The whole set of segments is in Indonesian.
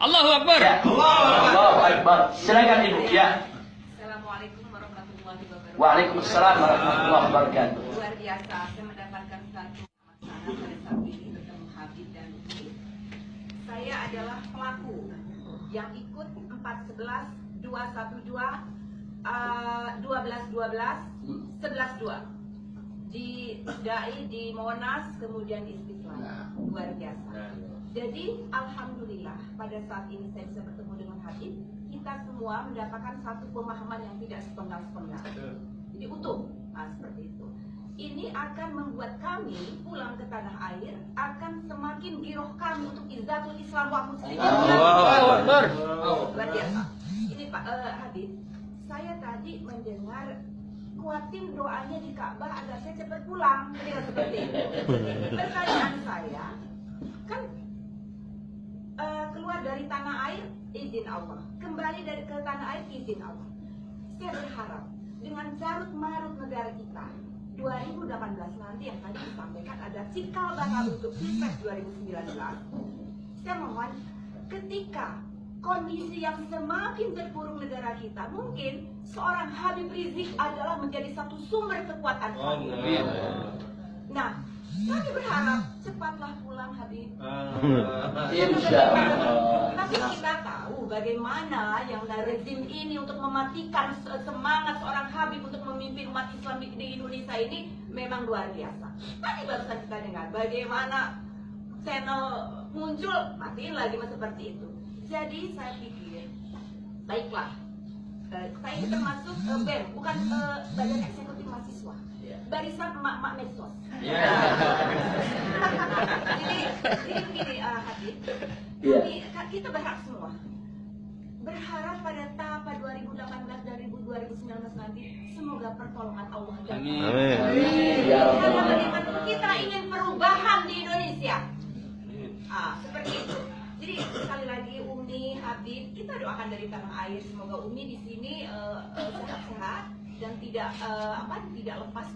Allahu Akbar. Ya. Allahu Akbar. Silakan Ibu. Ya. Assalamualaikum warahmatullahi wabarakatuh. Waalaikumsalam warahmatullahi wabarakatuh. Luar biasa, saya mendapatkan satu masalah pada saat ini bertemu Habib dan Umi. Saya adalah pelaku yang ikut 411, 212, 1212, 11-2 di Dai, di Monas, kemudian di Istiqlal. Luar biasa. Jadi alhamdulillah pada saat ini saya bisa bertemu dengan Habib. Kita semua mendapatkan satu pemahaman yang tidak sepenggal-sepenggal. Jadi utuh, seperti itu. Ini akan membuat kami pulang ke tanah air akan semakin giroh kami untuk izzatul Islam wa muslimin. Allahu Akbar. Luar biasa. Ini Pak Habib, saya tadi mendengar kuatin doanya di Ka'bah agar saya cepat pulang. Ketika seperti itu. Pertanyaan saya, kan keluar dari tanah air izin Allah, kembali dari ke tanah air izin Allah. Saya berharap dengan carut marut negara kita 2018 nanti yang tadi disampaikan ada cikal bakal untuk Pilpres 2019. Saya mohon ketika kondisi yang semakin terpuruk negara kita, mungkin seorang Habib Rizik adalah menjadi satu sumber kekuatan kami. Nah, kami berharap cepatlah pulang Habib. Insya Allah. Tapi kita tahu bagaimana yang rezim ini untuk mematikan semangat seorang Habib untuk memimpin umat Islam di Indonesia ini memang luar biasa. Tadi barusan kita dengar bagaimana channel muncul, matiin lagi seperti itu. Jadi saya pikir, baiklah, saya ini termasuk BEM, bukan Badan Eksekutif Mahasiswa, barisan emak-emak medsos. Jadi begini Habib, kita berharap semua, berharap pada tahap 2018 dan 2019 nanti semoga pertolongan Allah datang. Amin. Karena bagaimanapun kita ingin perubahan di Indonesia. Seperti itu. Jadi sekali lagi Umi, Habib, kita doakan dari tanah air semoga Umi di sini sehat-sehat dan tidak lepas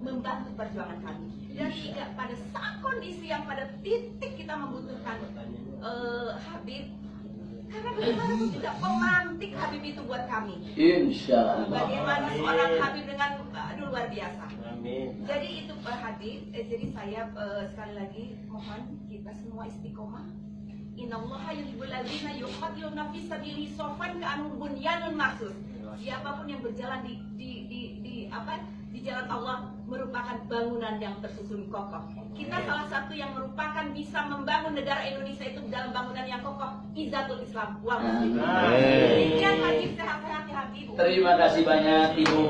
membantu perjuangan kami. Dan tidak pada saat kondisi yang pada titik kita membutuhkan Habib, karena bagaimanapun juga pemantik Habib itu buat kami. Insya Allah. Bagaimana seorang Habib dengan luar biasa. Amin. Jadi itu Pak Habib. Jadi saya sekali lagi mohon kita semua istiqomah. Innallaha yuhibbul ladzina yuqatiluna fi sabilihi shaffan ka'annahum bunyanun marsus. Siapapun yang berjalan di jalan Allah merupakan bangunan yang tersusun kokoh. Kita salah satu yang merupakan bisa membangun negara Indonesia itu dalam bangunan yang kokoh, izzatul Islam wa muslimin. Demikian Habib, sehat-sehat ya Habib. Terima kasih banyak Ibu.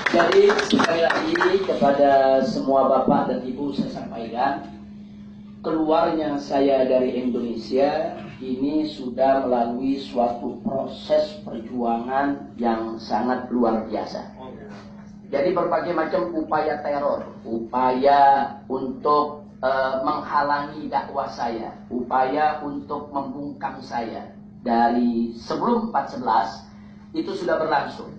Jadi sekali lagi kepada semua Bapak dan Ibu saya sampaikan, keluarnya saya dari Indonesia ini sudah melalui suatu proses perjuangan yang sangat luar biasa. Jadi berbagai macam upaya teror, upaya untuk menghalangi dakwah saya, upaya untuk membungkam saya dari sebelum 411 itu sudah berlangsung.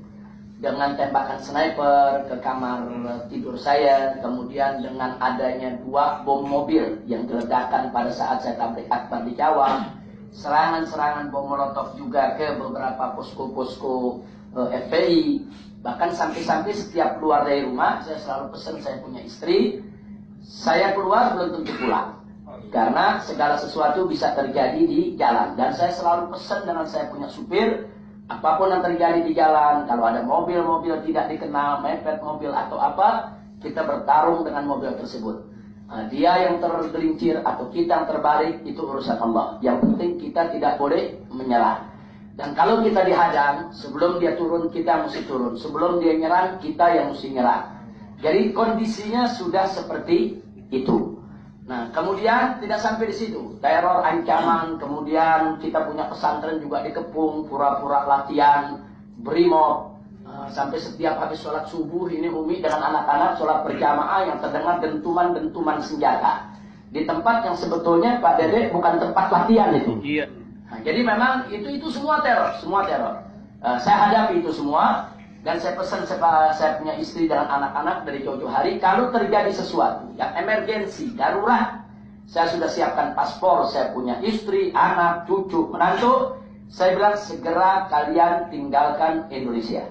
Dengan tembakan sniper ke kamar tidur saya, kemudian dengan adanya 2 bom mobil yang diledakkan pada saat saya tabligh akbar di Jawa, serangan-serangan bom molotov juga ke beberapa posko-posko FPI, bahkan sampai-sampai setiap keluar dari rumah saya selalu pesan, saya punya istri, saya keluar belum tentu pulang karena segala sesuatu bisa terjadi di jalan, dan saya selalu pesan dengan saya punya supir, apapun yang terjadi di jalan, kalau ada mobil-mobil tidak dikenal, mepet mobil atau apa, kita bertarung dengan mobil tersebut. Dia yang tergelincir atau kita yang terbalik, itu urusan Allah. Yang penting kita tidak boleh menyerah. Dan kalau kita dihadang, sebelum dia turun, kita mesti turun. Sebelum dia nyerang, kita yang mesti nyerang. Jadi kondisinya sudah seperti itu. Nah, kemudian tidak sampai di situ. Teror, ancaman, kemudian kita punya pesantren juga dikepung, pura-pura latihan, brimob. Sampai setiap habis sholat subuh, ini Umi dengan anak-anak sholat berjamaah yang terdengar dentuman-dentuman senjata. Di tempat yang sebetulnya Pak Dede bukan tempat latihan itu. Iya. Nah, jadi memang itu semua teror, semua teror. Saya hadapi itu semua. Dan saya pesan saya punya istri dan anak-anak dari jauh-jauh hari, kalau terjadi sesuatu yang emergensi, darurat, saya sudah siapkan paspor, saya punya istri, anak, cucu, menantu. Saya bilang segera kalian tinggalkan Indonesia.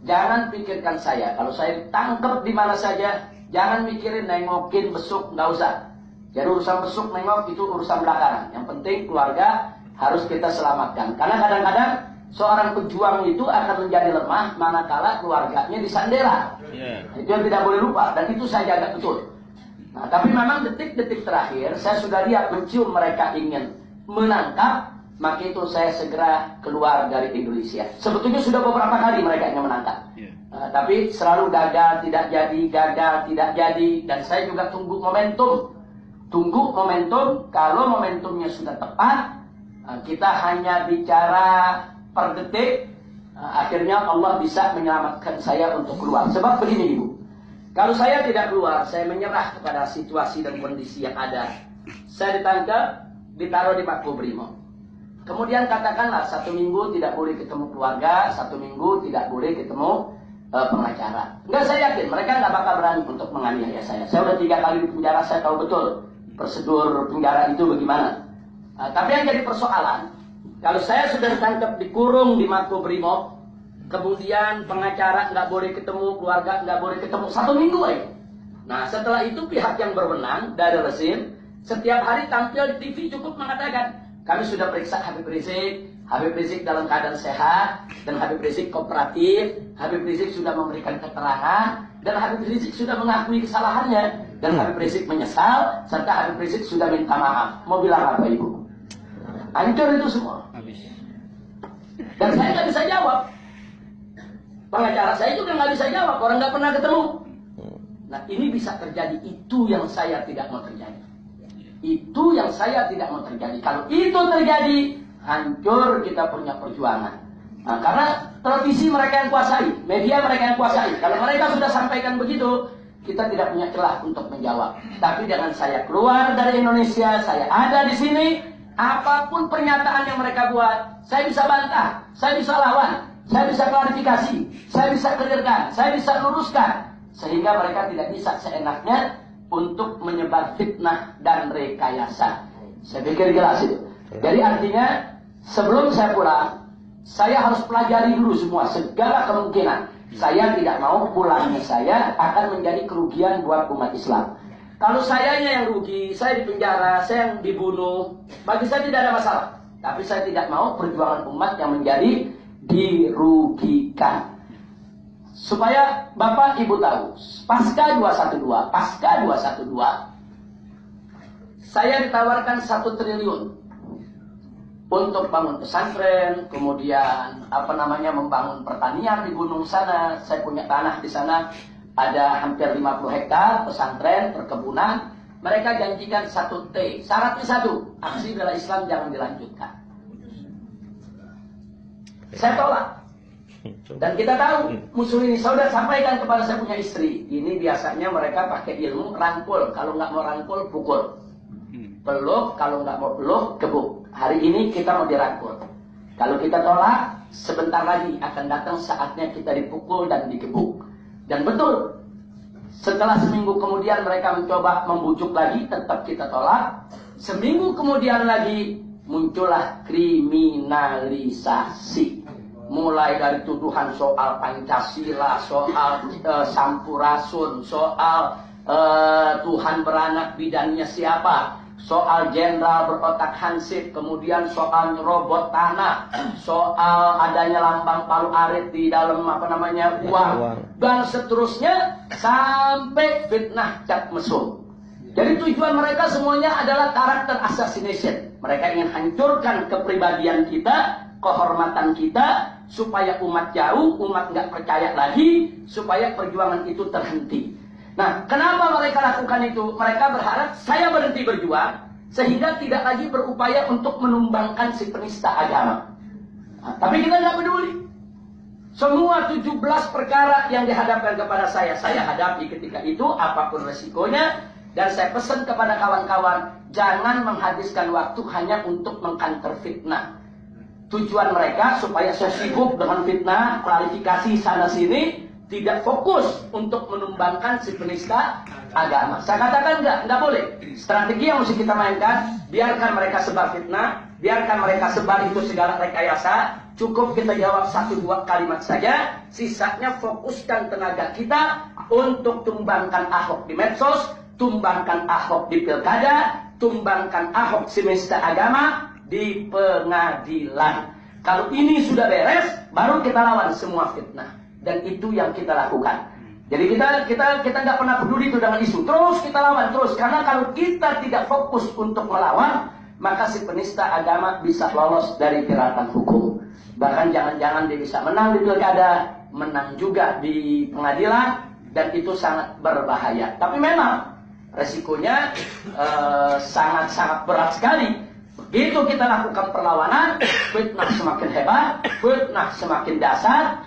Jangan pikirkan saya. Kalau saya tangkap di mana saja, jangan mikirin nengokin besuk, nggak usah. Jadi urusan besuk nengok itu urusan belakangan. Yang penting keluarga harus kita selamatkan. Karena kadang-kadang seorang pejuang itu akan menjadi lemah manakala keluarganya disandera. Itu yang tidak boleh lupa. Dan itu saya jaga betul. Nah, tapi memang detik-detik terakhir saya sudah lihat mencium mereka ingin menangkap. Maka itu saya segera keluar dari Indonesia. Sebetulnya sudah beberapa kali mereka ingin menangkap. Tapi selalu gagal, tidak jadi. Dan saya juga tunggu momentum. Kalau momentumnya sudah tepat, kita hanya bicara per detik, akhirnya Allah bisa menyelamatkan saya untuk keluar. Sebab begini Ibu, kalau saya tidak keluar, saya menyerah kepada situasi dan kondisi yang ada. Saya ditangkap, ditaruh di Makobrimob. Kemudian katakanlah 1 minggu tidak boleh ketemu keluarga, 1 minggu tidak boleh ketemu pengacara. Enggak, saya yakin mereka nggak bakal berani untuk menganiaya saya. Saya udah 3 kali di penjara, saya tahu betul prosedur penjara itu bagaimana. Tapi yang jadi persoalan, kalau saya sudah ditangkap, dikurung di Makobrimob, kemudian pengacara nggak boleh ketemu, keluarga nggak boleh ketemu 1 minggu aja. Nah setelah itu pihak yang berwenang dari rezim setiap hari tampil di TV cukup mengatakan, kami sudah periksa Habib Rizik dalam keadaan sehat, dan Habib Rizik kooperatif, Habib Rizik sudah memberikan keterangan, dan Habib Rizik sudah mengakui kesalahannya, dan Habib Rizik menyesal, serta Habib Rizik sudah minta maaf. Mau bilang apa Ibu? Hancur itu semua. Dan saya nggak bisa jawab. Pengacara saya juga nggak bisa jawab, orang nggak pernah ketemu. Nah ini bisa terjadi, itu yang saya tidak mau terjadi. Itu yang saya tidak mau terjadi. Kalau itu terjadi, hancur kita punya perjuangan. Nah, karena televisi mereka yang kuasai, media mereka yang kuasai. Kalau mereka sudah sampaikan begitu, kita tidak punya celah untuk menjawab. Tapi dengan saya keluar dari Indonesia, saya ada di sini, apapun pernyataan yang mereka buat, saya bisa bantah, saya bisa lawan, saya bisa klarifikasi, saya bisa clearkan, saya bisa luruskan. Sehingga mereka tidak bisa seenaknya untuk menyebar fitnah dan rekayasa. Saya pikir jelas itu. Jadi artinya sebelum saya pulang, saya harus pelajari dulu semua segala kemungkinan. Saya tidak mau pulangnya saya akan menjadi kerugian buat umat Islam. Kalau sayanya yang rugi, saya di penjara, saya yang dibunuh, bagi saya tidak ada masalah. Tapi saya tidak mau perjuangan umat yang menjadi dirugikan. Supaya Bapak Ibu tahu, pasca 212, saya ditawarkan 1 triliun untuk bangun pesantren, kemudian membangun pertanian di gunung sana. Saya punya tanah di sana, ada hampir 50 hektar pesantren, perkebunan. Mereka janjikan 1T, syaratnya 1, aksi bela Islam jangan dilanjutkan. Saya tolak. Dan kita tahu musuh ini, saya sudah sampaikan kepada saya punya istri, ini biasanya mereka pakai ilmu rangkul, kalau nggak mau rangkul pukul, peluk, kalau nggak mau peluk gebuk. Hari ini kita mau dirangkul, kalau kita tolak sebentar lagi akan datang saatnya kita dipukul dan digebuk. Dan betul, setelah seminggu kemudian mereka mencoba membujuk lagi, tetap kita tolak. Seminggu kemudian lagi muncullah kriminalisasi. Mulai dari tuduhan soal Pancasila, soal Sampurasun, soal Tuhan beranak bidannya siapa, soal jenderal berotak hansip, kemudian soal robot tanah, soal adanya lambang Palu Arit di dalam uang, dan seterusnya sampai fitnah Cat Mesum. Jadi tujuan mereka semuanya adalah karakter assassination. Mereka ingin hancurkan kepribadian kita, kehormatan kita, supaya umat jauh, umat nggak percaya lagi, supaya perjuangan itu terhenti. Nah, kenapa mereka lakukan itu? Mereka berharap saya berhenti berjuang, sehingga tidak lagi berupaya untuk menumbangkan si penista agama. Nah, tapi kita nggak peduli. Semua 17 perkara yang dihadapkan kepada saya hadapi ketika itu, apapun resikonya. Dan saya pesan kepada kawan-kawan, jangan menghabiskan waktu hanya untuk mengkanter fitnah. Tujuan mereka supaya saya sibuk dengan fitnah, klarifikasi sana-sini, tidak fokus untuk menumbangkan si penista agama. Saya katakan enggak boleh. Strategi yang mesti kita mainkan, biarkan mereka sebar fitnah, biarkan mereka sebar itu segala rekayasa. Cukup kita jawab 1-2 kalimat saja. Sisanya fokuskan tenaga kita untuk tumbangkan Ahok di medsos, tumbangkan Ahok di pilkada, tumbangkan Ahok si penista agama di pengadilan. Kalau ini sudah beres, baru kita lawan semua fitnah. Dan itu yang kita lakukan. Jadi kita nggak pernah peduli itu dengan isu. Terus kita lawan terus. Karena kalau kita tidak fokus untuk melawan, maka si penista agama bisa lolos dari jeratan hukum. Bahkan jangan-jangan dia bisa menang di pilkada, menang juga di pengadilan, dan itu sangat berbahaya. Tapi memang resikonya sangat-sangat berat sekali. Begitu kita lakukan perlawanan, fitnah semakin hebat, fitnah semakin dasar.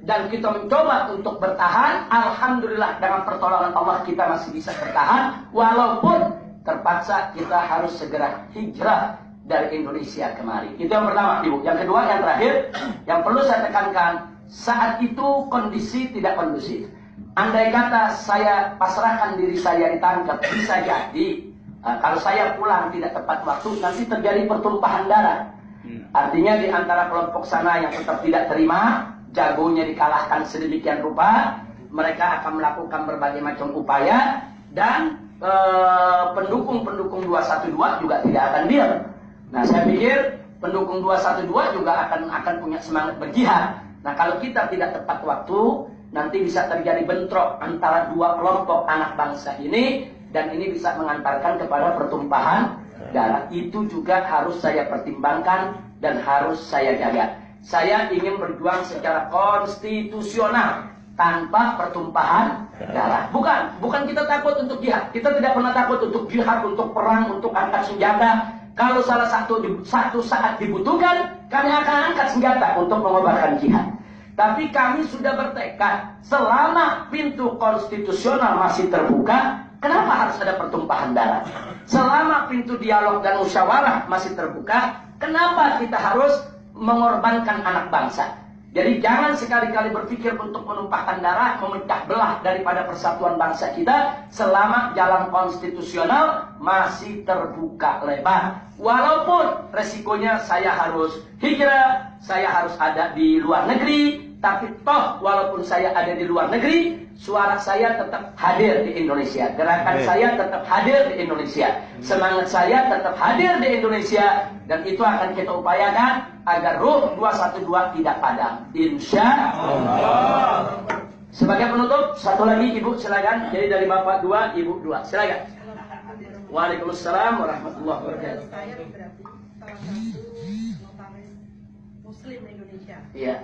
Dan kita mencoba untuk bertahan. Alhamdulillah dengan pertolongan Allah kita masih bisa bertahan. Walaupun terpaksa kita harus segera hijrah dari Indonesia kemari. Itu yang pertama, Ibu. Yang kedua, yang terakhir, yang perlu saya tekankan, saat itu kondisi tidak kondusif. Andai kata saya pasrahkan diri saya ditangkap, bisa jadi kalau saya pulang tidak tepat waktu, nanti terjadi pertumpahan darah. Artinya di antara kelompok sana yang tetap tidak terima, jagonya dikalahkan sedemikian rupa, mereka akan melakukan berbagai macam upaya, dan pendukung-pendukung 212 juga tidak akan diam. Nah, saya pikir pendukung 212 juga akan punya semangat berjihad. Nah, kalau kita tidak tepat waktu, nanti bisa terjadi bentrok antara dua kelompok anak bangsa ini, dan ini bisa mengantarkan kepada pertumpahan darah. Itu juga harus saya pertimbangkan dan harus saya jaga. Saya ingin berjuang secara konstitusional tanpa pertumpahan darah. Bukan kita takut untuk jihad. Kita tidak pernah takut untuk jihad, untuk perang, untuk angkat senjata. Kalau salah satu saat dibutuhkan, kami akan angkat senjata untuk mengobarkan jihad. Tapi kami sudah bertekad, selama pintu konstitusional masih terbuka, kenapa harus ada pertumpahan darah? Selama pintu dialog dan musyawarah masih terbuka, kenapa kita harus mengorbankan anak bangsa? Jadi jangan sekali-kali berpikir untuk menumpahkan darah, memecah belah daripada persatuan bangsa kita selama jalan konstitusional masih terbuka lebar. Walaupun resikonya saya harus hijrah, saya harus ada di luar negeri, tapi toh walaupun saya ada di luar negeri, suara saya tetap hadir di Indonesia. Gerakan saya tetap hadir di Indonesia. Semangat saya tetap hadir di Indonesia. Dan itu akan kita upayakan agar ruh 212 tidak padam. Insya Allah. Sebagai penutup, satu lagi Ibu silakan. Jadi dari Bapak 2, Ibu 2. Silakan. Waalaikumsalam warahmatullahi wabarakatuh. Saya berarti salah satu notaris Muslim Indonesia. Iya.